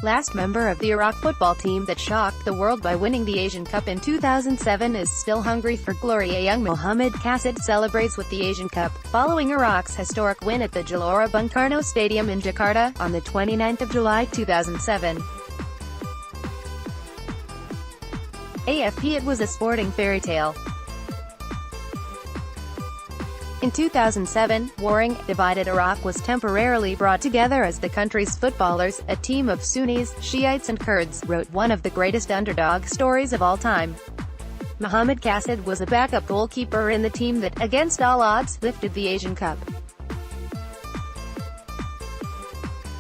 last member of the Iraq football team that shocked the world by winning the Asian Cup in 2007, is still hungry for glory. A young Mohammed Kassid celebrates with the Asian Cup, following Iraq's historic win at the Gelora Bung Karno Stadium in Jakarta, on the 29th of July 2007. AFP It was a sporting fairy tale. In 2007, warring, divided Iraq was temporarily brought together as the country's footballers, a team of Sunnis, Shiites and Kurds, wrote one of the greatest underdog stories of all time. Mohammed Kassid was a backup goalkeeper in the team that, against all odds, lifted the Asian Cup.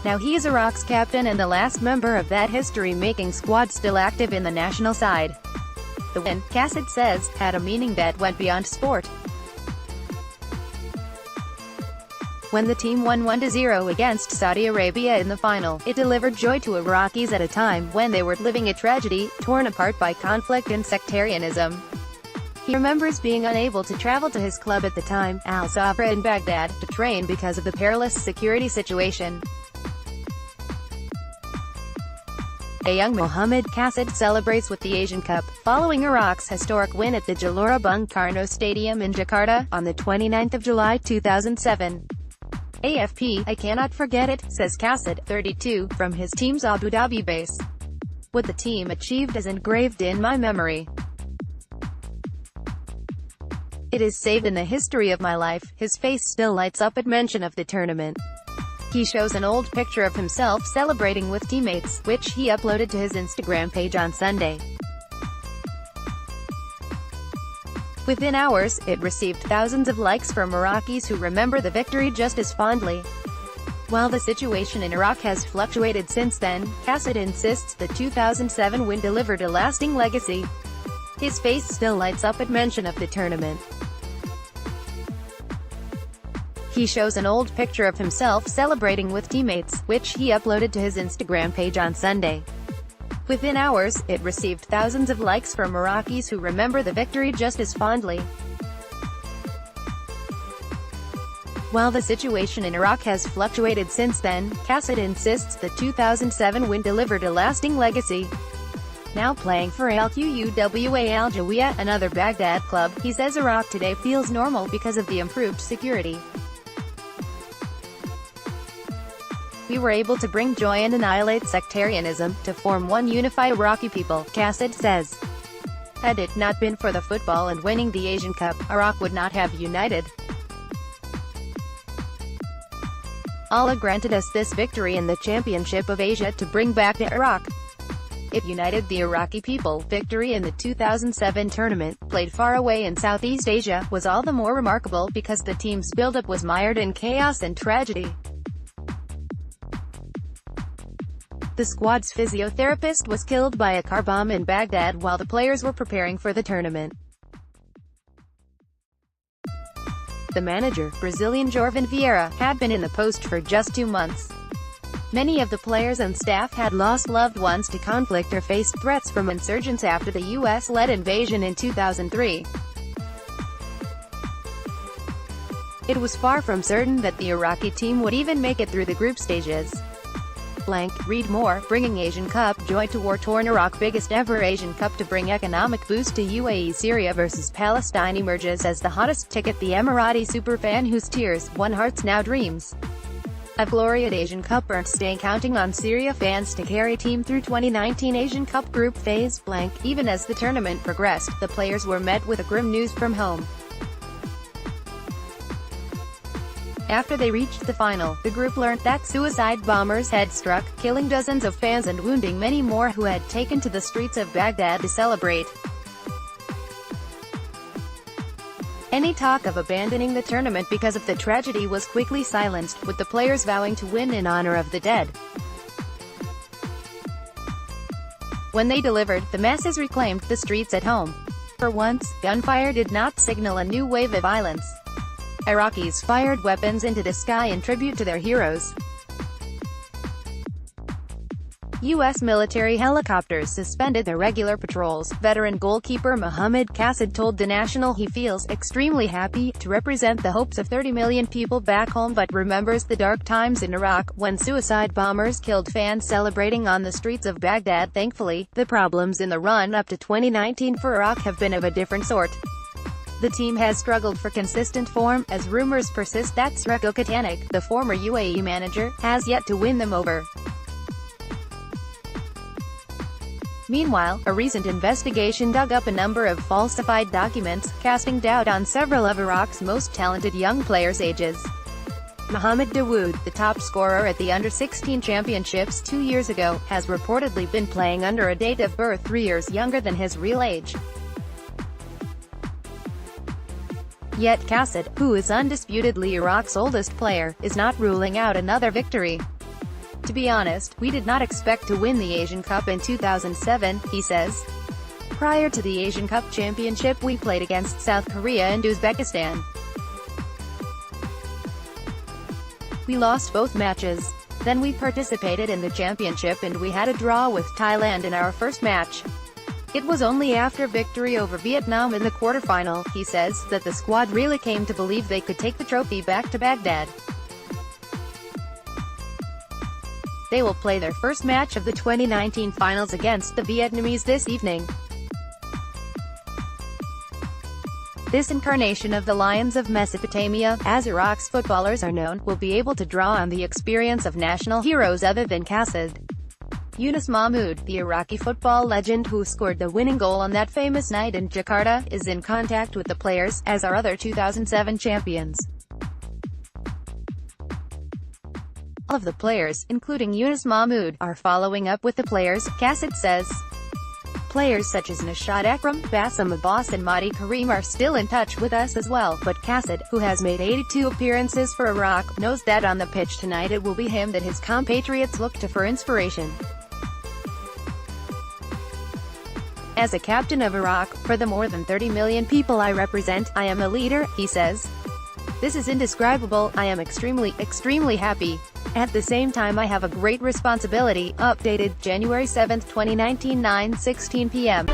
Now he is Iraq's captain and the last member of that history-making squad still active in the national side. The win, Kassid says, had a meaning that went beyond sport. When the team won 1-0 against Saudi Arabia in the final, it delivered joy to Iraqis at a time when they were living a tragedy, torn apart by conflict and sectarianism. He remembers being unable to travel to his club at the time, Al Safra in Baghdad, to train because of the perilous security situation. A young Mohammed Kassid celebrates with the Asian Cup, following Iraq's historic win at the Gelora Bung Karno Stadium in Jakarta, on the 29th of July 2007. AFP, I cannot forget it, says Kassid, 32, from his team's Abu Dhabi base. What the team achieved is engraved in my memory. It is saved in the history of my life. His face still lights up at mention of the tournament. He shows an old picture of himself celebrating with teammates, which he uploaded to his Instagram page on Sunday. Within hours, it received thousands of likes from Iraqis who remember the victory just as fondly. While the situation in Iraq has fluctuated since then, Kassid insists the 2007 win delivered a lasting legacy. His face still lights up at mention of the tournament. He shows an old picture of himself celebrating with teammates, which he uploaded to his Instagram page on Sunday. Within hours, it received thousands of likes from Iraqis who remember the victory just as fondly. While the situation in Iraq has fluctuated since then, Kassid insists the 2007 win delivered a lasting legacy. Now playing for Al-Quwa Al-Jawiya, another Baghdad club, he says Iraq today feels normal because of the improved security. We were able to bring joy and annihilate sectarianism, to form one unified Iraqi people, Kassid says. Had it not been for the football and winning the Asian Cup, Iraq would not have united. Allah granted us this victory in the Championship of Asia to bring back to Iraq. It united the Iraqi people. Victory in the 2007 tournament, played far away in Southeast Asia, was all the more remarkable because the team's build-up was mired in chaos and tragedy. The squad's physiotherapist was killed by a car bomb in Baghdad while the players were preparing for the tournament. The manager, Brazilian Jorvan Vieira, had been in the post for just 2 months. Many of the players and staff had lost loved ones to conflict or faced threats from insurgents after the US-led invasion in 2003. It was far from certain that the Iraqi team would even make it through the group stages. Read more, bringing Asian Cup joy to war-torn Iraq. Biggest ever Asian Cup to bring economic boost to UAE. Syria vs Palestine emerges as the hottest ticket. The Emirati superfan whose tears won hearts now dreams of glory at Asian Cup earned stay, counting on Syria fans to carry team through 2019 Asian Cup group phase. Even as the tournament progressed, the players were met with a grim news from home. After they reached the final, the group learned that suicide bombers had struck, killing dozens of fans and wounding many more who had taken to the streets of Baghdad to celebrate. Any talk of abandoning the tournament because of the tragedy was quickly silenced, with the players vowing to win in honor of the dead. When they delivered, the masses reclaimed the streets at home. For once, gunfire did not signal a new wave of violence. Iraqis fired weapons into the sky in tribute to their heroes. U.S. military helicopters suspended their regular patrols. Veteran goalkeeper Mohammed Kassid told The National he feels extremely happy to represent the hopes of 30 million people back home, but remembers the dark times in Iraq, when suicide bombers killed fans celebrating on the streets of Baghdad. Thankfully, the problems in the run-up to 2019 for Iraq have been of a different sort. The team has struggled for consistent form, as rumors persist that Sreko Katanik, the former UAE manager, has yet to win them over. Meanwhile, a recent investigation dug up a number of falsified documents, casting doubt on several of Iraq's most talented young players' ages. Mohammed Dawood, the top scorer at the Under-16 Championships 2 years ago, has reportedly been playing under a date of birth 3 years younger than his real age. Yet Kassid, who is undisputedly Iraq's oldest player, is not ruling out another victory. "To be honest, we did not expect to win the Asian Cup in 2007, he says. Prior to the Asian Cup Championship we played against South Korea and Uzbekistan. We lost both matches. Then we participated in the championship and we had a draw with Thailand in our first match. It was only after victory over Vietnam in the quarterfinal," he says, that the squad really came to believe they could take the trophy back to Baghdad. They will play their first match of the 2019 finals against the Vietnamese this evening. This incarnation of the Lions of Mesopotamia, as Iraq's footballers are known, will be able to draw on the experience of national heroes other than Kassid. Yunus Mahmoud, the Iraqi football legend who scored the winning goal on that famous night in Jakarta, is in contact with the players, as are other 2007 champions. All of the players, including Yunus Mahmoud, are following up with the players, Kassid says. Players such as Nishad Akram, Bassam Abbas and Mahdi Karim are still in touch with us as well, but Kassid, who has made 82 appearances for Iraq, knows that on the pitch tonight it will be him that his compatriots look to for inspiration. As a captain of Iraq, for the more than 30 million people I represent, I am a leader, he says. This is indescribable. I am extremely happy. At the same time I have a great responsibility. Updated January 7, 2019, 9:16 p.m.